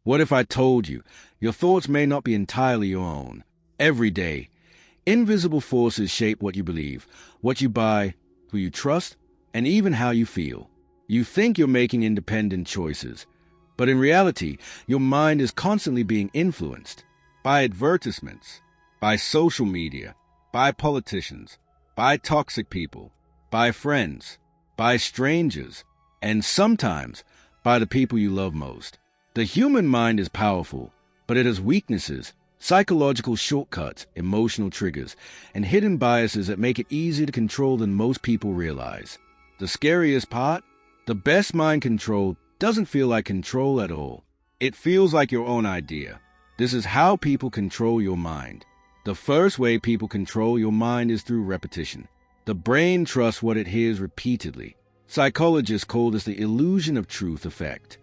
What if I told you your thoughts may not be entirely your own? Every day, invisible forces shape what you believe, what you buy, who you trust, and even how you feel. You think you're making independent choices, but in reality, your mind is constantly being influenced by advertisements, by social media, by politicians, by toxic people, by friends, by strangers, and sometimes by the people you love most. The human mind is powerful, but it has weaknesses, psychological shortcuts, emotional triggers, and hidden biases that make it easier to control than most people realize. The scariest part? The best mind control doesn't feel like control at all. It feels like your own idea. This is how people control your mind. The first way people control your mind is through repetition. The brain trusts what it hears repeatedly. Psychologists call this the illusion of truth effect.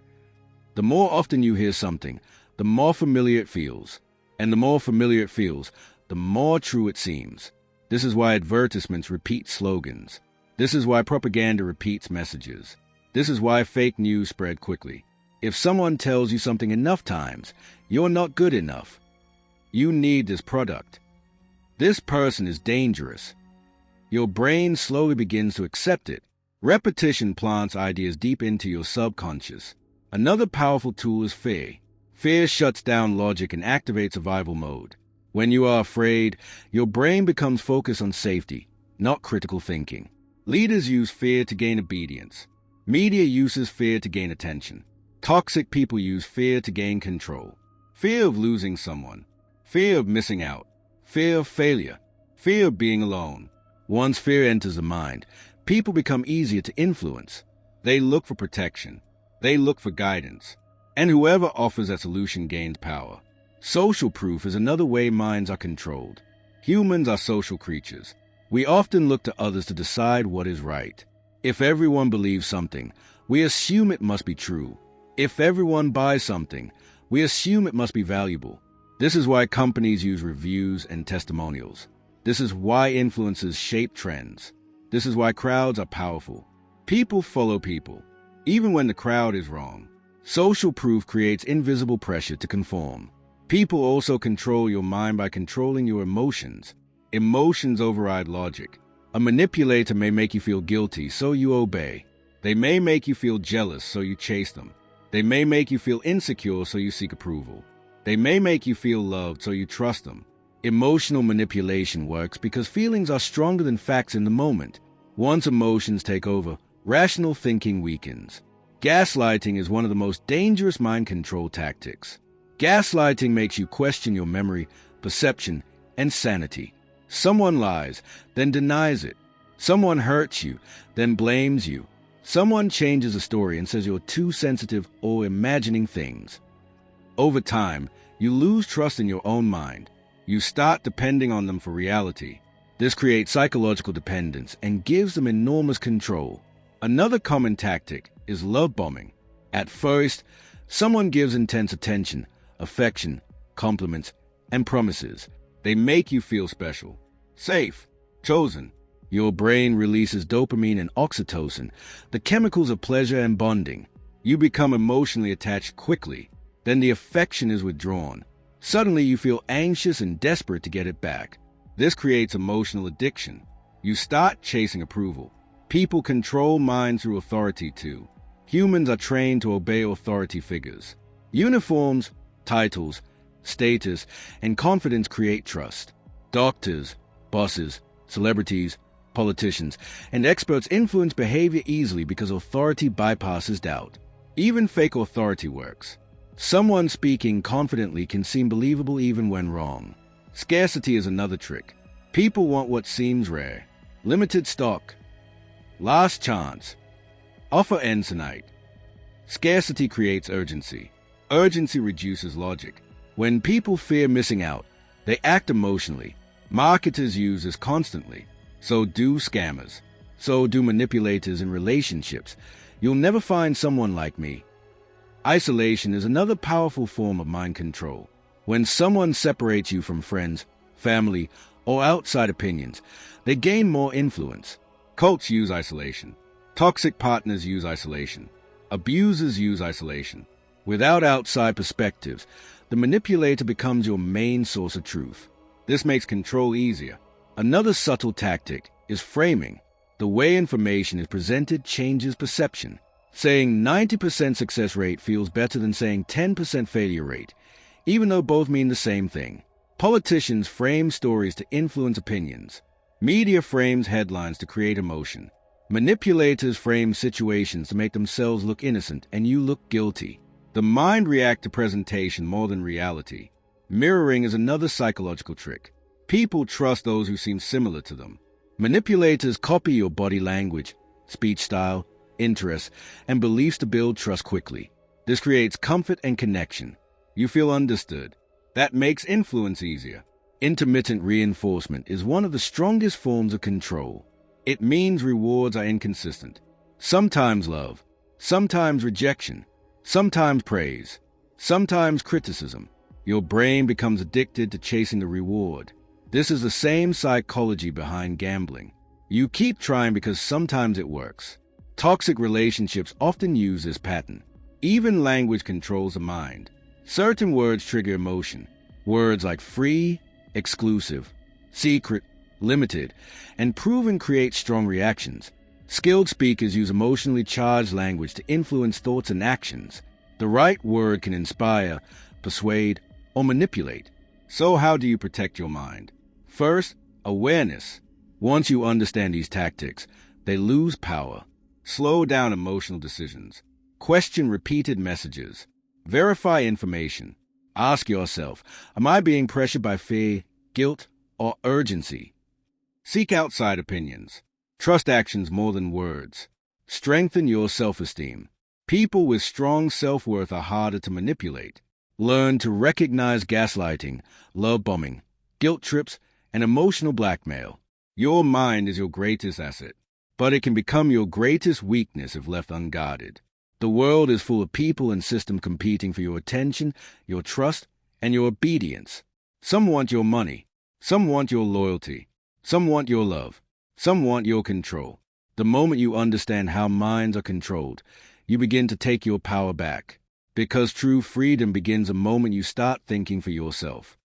The more often you hear something, the more familiar it feels. And the more familiar it feels, the more true it seems. This is why advertisements repeat slogans. This is why propaganda repeats messages. This is why fake news spread quickly. If someone tells you something enough times, you're not good enough. You need this product. This person is dangerous. Your brain slowly begins to accept it. Repetition plants ideas deep into your subconscious. Another powerful tool is fear. Fear shuts down logic and activates survival mode. When you are afraid, your brain becomes focused on safety, not critical thinking. Leaders use fear to gain obedience. Media uses fear to gain attention. Toxic people use fear to gain control. Fear of losing someone. Fear of missing out. Fear of failure. Fear of being alone. Once fear enters the mind, people become easier to influence. They look for protection. They look for guidance. And whoever offers that solution gains power. Social proof is another way minds are controlled. Humans are social creatures. We often look to others to decide what is right. If everyone believes something, we assume it must be true. If everyone buys something, we assume it must be valuable. This is why companies use reviews and testimonials. This is why influencers shape trends. This is why crowds are powerful. People follow people, even when the crowd is wrong. Social proof creates invisible pressure to conform. People also control your mind by controlling your emotions. Emotions override logic. A manipulator may make you feel guilty, so you obey. They may make you feel jealous, so you chase them. They may make you feel insecure, so you seek approval. They may make you feel loved, so you trust them. Emotional manipulation works because feelings are stronger than facts in the moment. Once emotions take over, rational thinking weakens. Gaslighting is one of the most dangerous mind control tactics. Gaslighting makes you question your memory, perception, and sanity. Someone lies, then denies it. Someone hurts you, then blames you. Someone changes a story and says you're too sensitive or imagining things. Over time, you lose trust in your own mind. You start depending on them for reality. This creates psychological dependence and gives them enormous control. Another common tactic is love bombing. At first, someone gives intense attention, affection, compliments, and promises. They make you feel special, safe, chosen. Your brain releases dopamine and oxytocin, the chemicals of pleasure and bonding. You become emotionally attached quickly. Then the affection is withdrawn. Suddenly you feel anxious and desperate to get it back. This creates emotional addiction. You start chasing approval. People control minds through authority too. Humans are trained to obey authority figures. Uniforms, titles, status, and confidence create trust. Doctors, bosses, celebrities, politicians, and experts influence behavior easily because authority bypasses doubt. Even fake authority works. Someone speaking confidently can seem believable even when wrong. Scarcity is another trick. People want what seems rare. Limited stock. Last chance. Offer ends tonight. Scarcity creates urgency. Urgency reduces logic. When people fear missing out, they act emotionally. Marketers use this constantly. So do scammers. So do manipulators in relationships. You'll never find someone like me. Isolation is another powerful form of mind control. When someone separates you from friends, family, or outside opinions, they gain more influence. Cults use isolation. Toxic partners use isolation. Abusers use isolation. Without outside perspectives, the manipulator becomes your main source of truth. This makes control easier. Another subtle tactic is framing. The way information is presented changes perception. Saying 90% success rate feels better than saying 10% failure rate, even though both mean the same thing. Politicians frame stories to influence opinions. Media frames headlines to create emotion. Manipulators frame situations to make themselves look innocent and you look guilty. The mind reacts to presentation more than reality. Mirroring is another psychological trick. People trust those who seem similar to them. Manipulators copy your body language, speech style, interests, and beliefs to build trust quickly. This creates comfort and connection. You feel understood. That makes influence easier. Intermittent reinforcement is one of the strongest forms of control. It means rewards are inconsistent. Sometimes love, sometimes rejection, sometimes praise, sometimes criticism. Your brain becomes addicted to chasing the reward. This is the same psychology behind gambling. You keep trying because sometimes it works. Toxic relationships often use this pattern. Even language controls the mind. Certain words trigger emotion. Words like free, exclusive, secret, limited, and proven create strong reactions. Skilled speakers use emotionally charged language to influence thoughts and actions. The right word can inspire, persuade, or manipulate. So how do you protect your mind? First, awareness. Once you understand these tactics, they lose power. Slow down emotional decisions. Question repeated messages. Verify information. Ask yourself, am I being pressured by fear, guilt, or urgency? Seek outside opinions. Trust actions more than words. Strengthen your self-esteem. People with strong self-worth are harder to manipulate. Learn to recognize gaslighting, love bombing, guilt trips, and emotional blackmail. Your mind is your greatest asset, but it can become your greatest weakness if left unguarded. The world is full of people and systems competing for your attention, your trust, and your obedience. Some want your money. Some want your loyalty. Some want your love. Some want your control. The moment you understand how minds are controlled, you begin to take your power back. Because true freedom begins the moment you start thinking for yourself.